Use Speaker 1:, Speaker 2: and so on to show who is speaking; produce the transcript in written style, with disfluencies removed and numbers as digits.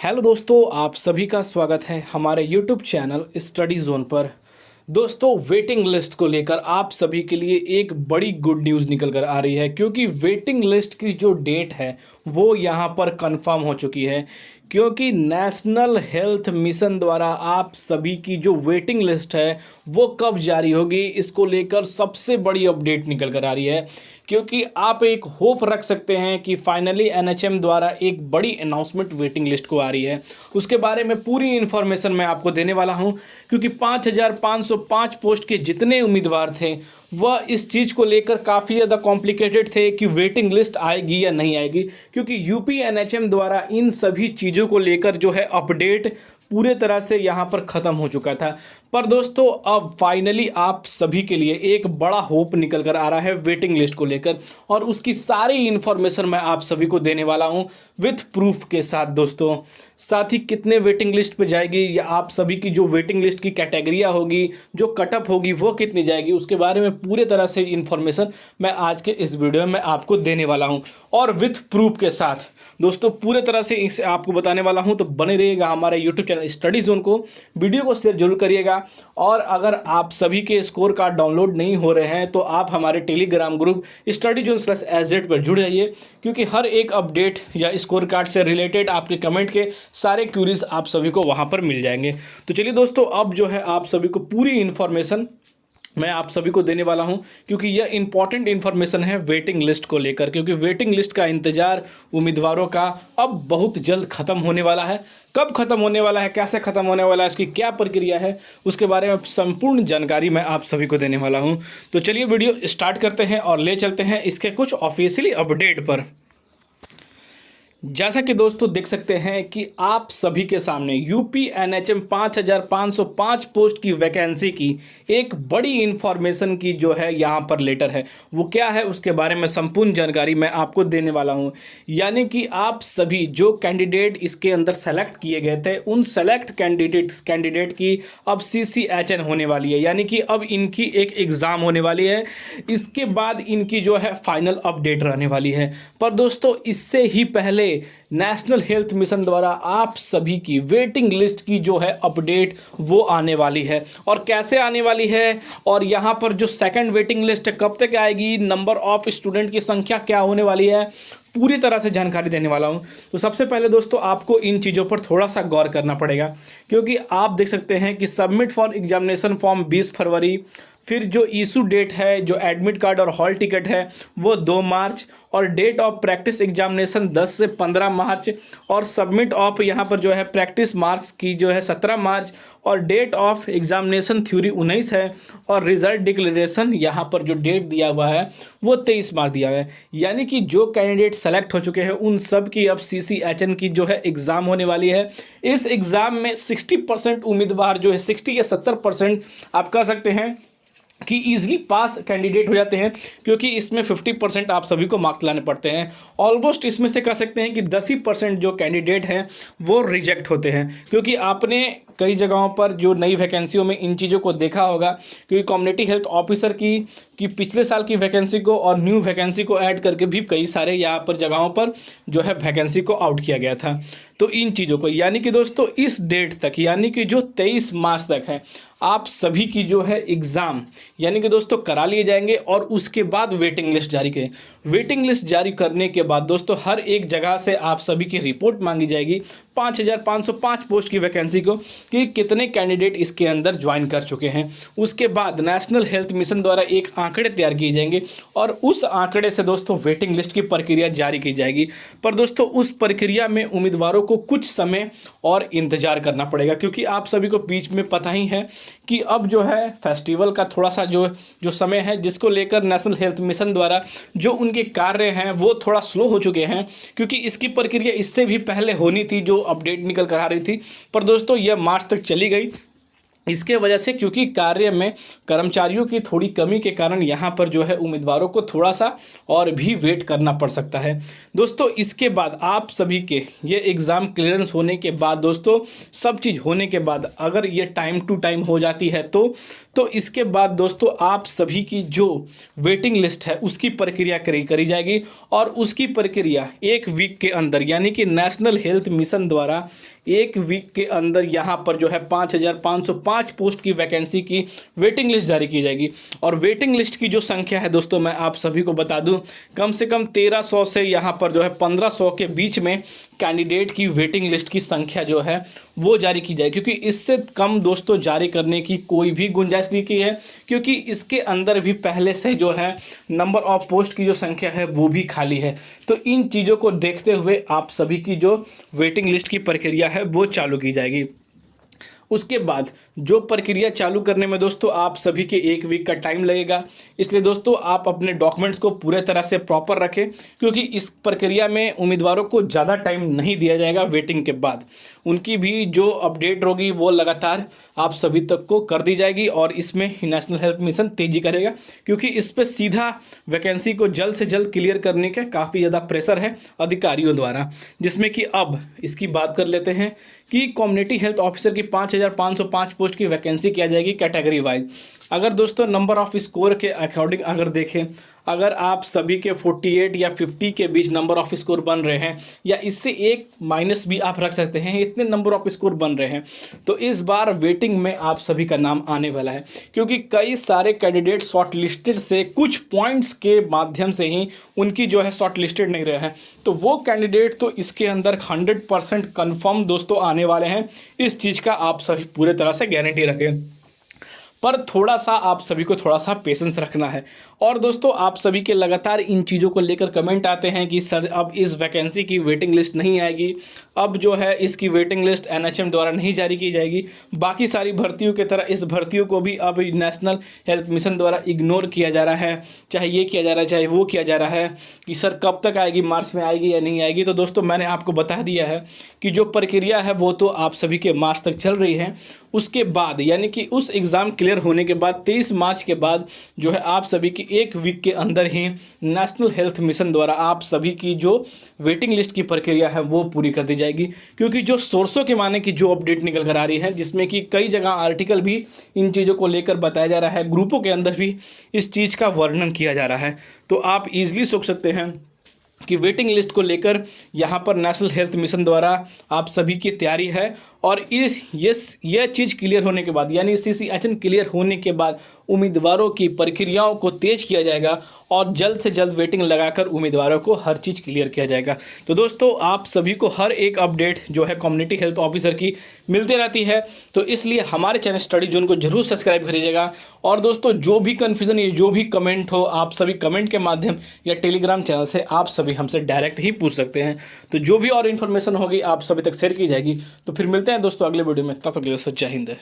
Speaker 1: Hello दोस्तों, आप सभी का स्वागत है हमारे यूट्यूब चैनल स्टडी जोन पर। दोस्तों, वेटिंग लिस्ट को लेकर आप सभी के लिए एक बड़ी गुड न्यूज़ निकल कर आ रही है, क्योंकि वेटिंग लिस्ट की जो डेट है वो यहाँ पर कंफर्म हो चुकी है। क्योंकि नेशनल हेल्थ मिशन द्वारा आप सभी की जो वेटिंग लिस्ट है वो कब जारी होगी, इसको लेकर सबसे बड़ी अपडेट निकल कर आ रही है। क्योंकि आप एक होप रख सकते हैं कि फाइनली एनएचएम द्वारा एक बड़ी अनाउंसमेंट वेटिंग लिस्ट को आ रही है। उसके बारे में पूरी इन्फॉर्मेशन मैं आपको देने वाला हूं, क्योंकि 5,505 पोस्ट के जितने उम्मीदवार थे वह इस चीज़ को लेकर काफ़ी ज़्यादा कॉम्प्लिकेटेड थे कि वेटिंग लिस्ट आएगी या नहीं आएगी, क्योंकि यूपी एनएचएम द्वारा इन सभी चीज़ों को लेकर जो है अपडेट पूरे तरह से यहाँ पर ख़त्म हो चुका था। पर दोस्तों, अब फाइनली आप सभी के लिए एक बड़ा होप निकल कर आ रहा है वेटिंग लिस्ट को लेकर, और उसकी सारी इन्फॉर्मेशन मैं आप सभी को देने वाला हूँ विथ प्रूफ के साथ। दोस्तों, साथ ही कितने वेटिंग लिस्ट पे जाएगी या आप सभी की जो वेटिंग लिस्ट की कैटेगरियाँ होगी, जो कटअप होगी वो कितनी जाएगी, उसके बारे में पूरे तरह से इन्फॉर्मेशन मैं आज के इस वीडियो में आपको देने वाला हूँ और विथ प्रूफ के साथ। दोस्तों, पूरे तरह से इसे आपको बताने वाला हूं, तो बने रहिएगा हमारे यूट्यूब चैनल स्टडी जोन को। वीडियो को शेयर जरूर करिएगा, और अगर आप सभी के स्कोर कार्ड डाउनलोड नहीं हो रहे हैं तो आप हमारे Telegram group study zone /SZ पर जुड़ जाइए, क्योंकि हर एक अपडेट या स्कोर कार्ड से रिलेटेड आपके कमेंट के सारे क्यूरीज आप सभी को वहाँ पर मिल जाएंगे। तो चलिए दोस्तों, अब जो है आप सभी को पूरी इन्फॉर्मेशन मैं आप सभी को देने वाला हूं, क्योंकि यह इंपॉर्टेंट इन्फॉर्मेशन है वेटिंग लिस्ट को लेकर। क्योंकि वेटिंग लिस्ट का इंतज़ार उम्मीदवारों का अब बहुत जल्द ख़त्म होने वाला है। कब ख़त्म होने वाला है, कैसे ख़त्म होने वाला है, इसकी क्या प्रक्रिया है, उसके बारे में संपूर्ण जानकारी मैं आप सभी को देने वाला हूं। तो चलिए वीडियो स्टार्ट करते हैं और ले चलते हैं इसके कुछ ऑफिशियली अपडेट पर। जैसा कि दोस्तों देख सकते हैं कि आप सभी के सामने यूपी एनएचएम 5,505 पोस्ट की वैकेंसी की एक बड़ी इन्फॉर्मेशन की जो है यहाँ पर लेटर है। वो क्या है, उसके बारे में संपूर्ण जानकारी मैं आपको देने वाला हूँ। यानी कि आप सभी जो कैंडिडेट इसके अंदर सेलेक्ट किए गए थे, उन सेलेक्ट कैंडिडेट की अब CCHN होने वाली है। यानी कि अब इनकी एक एग्ज़ाम होने वाली है, इसके बाद इनकी जो है फाइनल अपडेट रहने वाली है। पर दोस्तों, इससे ही पहले नेशनल हेल्थ मिशन द्वारा आप सभी की वेटिंग लिस्ट की जो है अपडेट वो आने वाली है। और कैसे आने वाली है, और यहाँ पर जो सेकंड वेटिंग लिस्ट कब तक आएगी, नंबर ऑफ स्टूडेंट की संख्या क्या होने वाली है, पूरी तरह से जानकारी देने वाला हूँ। तो सबसे पहले दोस्तों, आपको इन चीज़ों पर थोड़ा सा गौर करना पड़ेगा, क्योंकि आप देख सकते हैं कि सबमिट फॉर एग्जामिनेशन फॉर्म 20 फरवरी, फिर जो इशू डेट है, जो एडमिट कार्ड और हॉल टिकट है वो 2 मार्च, और डेट ऑफ प्रैक्टिस एग्जामिनेशन 10 से 15 मार्च, और सबमिट ऑफ यहाँ पर जो है प्रैक्टिस मार्क्स की जो है 17 मार्च, और डेट ऑफ एग्जामिनेशन थ्योरी 19 है, और रिजल्ट डिक्लेरेशन यहाँ पर जो डेट दिया हुआ है वो 23 मार्च दिया हुआ है। यानी कि जो कैंडिडेट सेलेक्ट हो चुके हैं उन सब की अब CCHN की जो है एग्ज़ाम होने वाली है। इस एग्ज़ाम में 60% उम्मीदवार जो है 60 या 70% आप कह सकते हैं कि ईजिली पास कैंडिडेट हो जाते हैं, क्योंकि इसमें 50% आप सभी को मार्क्स लाने पड़ते हैं। ऑलमोस्ट इसमें से कह सकते हैं कि 10% जो कैंडिडेट हैं वो रिजेक्ट होते हैं, क्योंकि आपने कई जगहों पर जो नई वैकेंसियों में इन चीज़ों को देखा होगा, क्योंकि कम्युनिटी हेल्थ ऑफिसर की पिछले साल की वैकेंसी को और न्यू वैकेंसी को ऐड करके भी कई सारे यहाँ पर जगहों पर जो है वैकेंसी को आउट किया गया था। तो इन चीज़ों को, यानी कि दोस्तों इस डेट तक, यानी कि जो 23 मार्च तक है, आप सभी की जो है एग्ज़ाम यानी कि दोस्तों करा लिए जाएंगे, और उसके बाद वेटिंग लिस्ट जारी करें। वेटिंग लिस्ट जारी करने के बाद दोस्तों हर एक जगह से आप सभी की रिपोर्ट मांगी जाएगी 5,505 पोस्ट की वैकेंसी को, कि कितने कैंडिडेट इसके अंदर ज्वाइन कर चुके हैं। उसके बाद नेशनल हेल्थ मिशन द्वारा एक आंकड़े तैयार किए जाएंगे, और उस आंकड़े से दोस्तों वेटिंग लिस्ट की प्रक्रिया जारी की जाएगी। पर दोस्तों, उस प्रक्रिया में उम्मीदवारों को कुछ समय और इंतजार करना पड़ेगा, क्योंकि आप सभी को बीच में पता ही है कि अब जो है फेस्टिवल का थोड़ा सा जो समय है, जिसको लेकर नेशनल हेल्थ मिशन द्वारा जो उनके कार्य हैं वो थोड़ा स्लो हो चुके हैं, क्योंकि इसकी प्रक्रिया इससे भी पहले होनी थी, जो अपडेट निकल कर आ रही थी। पर दोस्तों यह मार्च तक चली गई, इसके वजह से क्योंकि कार्य में कर्मचारियों की थोड़ी कमी के कारण यहाँ पर जो है उम्मीदवारों को थोड़ा सा और भी वेट करना पड़ सकता है दोस्तों। इसके बाद आप सभी के ये एग्ज़ाम क्लियरेंस होने के बाद दोस्तों, सब चीज़ होने के बाद अगर ये टाइम टू टाइम हो जाती है तो इसके बाद दोस्तों आप सभी की जो वेटिंग लिस्ट है उसकी प्रक्रिया करी जाएगी और उसकी प्रक्रिया 1 वीक के अंदर, यानी कि नेशनल हेल्थ मिशन द्वारा 1 वीक के अंदर यहाँ पर जो है 5,505 पोस्ट की वैकेंसी की वेटिंग लिस्ट जारी की जाएगी। और वेटिंग लिस्ट की जो संख्या है दोस्तों, मैं आप सभी को बता दूं, कम से कम 1300 से यहाँ पर जो है 1500 के बीच में कैंडिडेट की वेटिंग लिस्ट की संख्या जो है वो जारी की जाए, क्योंकि इससे कम दोस्तों जारी करने की कोई भी गुंजाइश नहीं की है, क्योंकि इसके अंदर भी पहले से जो है नंबर ऑफ पोस्ट की जो संख्या है वो भी खाली है। तो इन चीज़ों को देखते हुए आप सभी की जो वेटिंग लिस्ट की प्रक्रिया है वो चालू की जाएगी। उसके बाद जो प्रक्रिया चालू करने में दोस्तों आप सभी के 1 वीक का टाइम लगेगा, इसलिए दोस्तों आप अपने डॉक्यूमेंट्स को पूरे तरह से प्रॉपर रखें, क्योंकि इस प्रक्रिया में उम्मीदवारों को ज़्यादा टाइम नहीं दिया जाएगा। वेटिंग के बाद उनकी भी जो अपडेट होगी वो लगातार आप सभी तक को कर दी जाएगी और इसमें नेशनल हेल्थ मिशन तेज़ी करेगा, क्योंकि इस पर सीधा वैकेंसी को जल्द से जल्द क्लियर करने का काफ़ी ज़्यादा प्रेशर है अधिकारियों द्वारा। जिसमें कि अब इसकी बात कर लेते हैं कि कम्युनिटी हेल्थ ऑफिसर की 5,505 पोस्ट की वैकेंसी किया जाएगी कैटेगरी वाइज। अगर दोस्तों नंबर ऑफ स्कोर के अकॉर्डिंग अगर देखें, अगर आप सभी के 48 या 50 के बीच नंबर ऑफ स्कोर बन रहे हैं, या इससे एक माइनस भी आप रख सकते हैं, इतने नंबर ऑफ स्कोर बन रहे हैं, तो इस बार वेटिंग में आप सभी का नाम आने वाला है, क्योंकि कई सारे कैंडिडेट शॉर्ट लिस्टेड से कुछ पॉइंट्स के माध्यम से ही उनकी जो है शॉर्ट लिस्टेड नहीं रहे हैं, तो वो कैंडिडेट तो इसके अंदर 100% कन्फर्म दोस्तों आने वाले हैं। इस चीज़ का आप सभी पूरे तरह से गारंटी रखें, पर थोड़ा सा आप सभी को थोड़ा सा पेशेंस रखना है। और दोस्तों आप सभी के लगातार इन चीज़ों को लेकर कमेंट आते हैं कि सर अब इस वैकेंसी की वेटिंग लिस्ट नहीं आएगी, अब जो है इसकी वेटिंग लिस्ट एनएचएम द्वारा नहीं जारी की जाएगी, बाकी सारी भर्तियों की तरह इस भर्तियों को भी अब नेशनल हेल्थ मिशन द्वारा इग्नोर किया जा रहा है, चाहे ये किया जा रहा है चाहे वो किया जा रहा है कि सर कब तक आएगी, मार्च में आएगी या नहीं आएगी। तो दोस्तों मैंने आपको बता दिया है कि जो प्रक्रिया है वो तो आप सभी के मार्च तक चल रही है। उसके बाद यानी कि उस एग्ज़ाम क्लियर होने के बाद 23 मार्च के बाद जो है आप सभी की 1 वीक के अंदर ही नेशनल हेल्थ मिशन द्वारा आप सभी की जो वेटिंग लिस्ट की प्रक्रिया है वो पूरी कर दी जाएगी। क्योंकि जो सोर्सों के माने की जो अपडेट निकल कर आ रही है, जिसमें कि कई जगह आर्टिकल भी इन चीज़ों को लेकर बताया जा रहा है, ग्रुपों के अंदर भी इस चीज़ का वर्णन किया जा रहा है, तो आप ईजिली सोच सकते हैं कि वेटिंग लिस्ट को लेकर यहाँ पर नेशनल हेल्थ मिशन द्वारा आप सभी की तैयारी है। और ये चीज़ क्लियर होने के बाद यानी CCHN क्लियर होने के बाद उम्मीदवारों की प्रक्रियाओं को तेज़ किया जाएगा और जल्द से जल्द वेटिंग लगाकर उम्मीदवारों को हर चीज़ क्लियर किया जाएगा। तो दोस्तों आप सभी को हर एक अपडेट जो है कम्युनिटी हेल्थ ऑफिसर की मिलती रहती है, तो इसलिए हमारे चैनल स्टडी जोन को जरूर सब्सक्राइब करिएगा। और दोस्तों जो भी कन्फ्यूज़न या जो भी कमेंट हो, आप सभी कमेंट के माध्यम या टेलीग्राम चैनल से आप सभी हमसे डायरेक्ट ही पूछ सकते हैं। तो जो भी और इन्फॉर्मेशन होगी आप सभी तक शेयर की जाएगी। तो फिर मिलते हैं दोस्तों अगले वीडियो में, तब तक के लिए जय हिंद।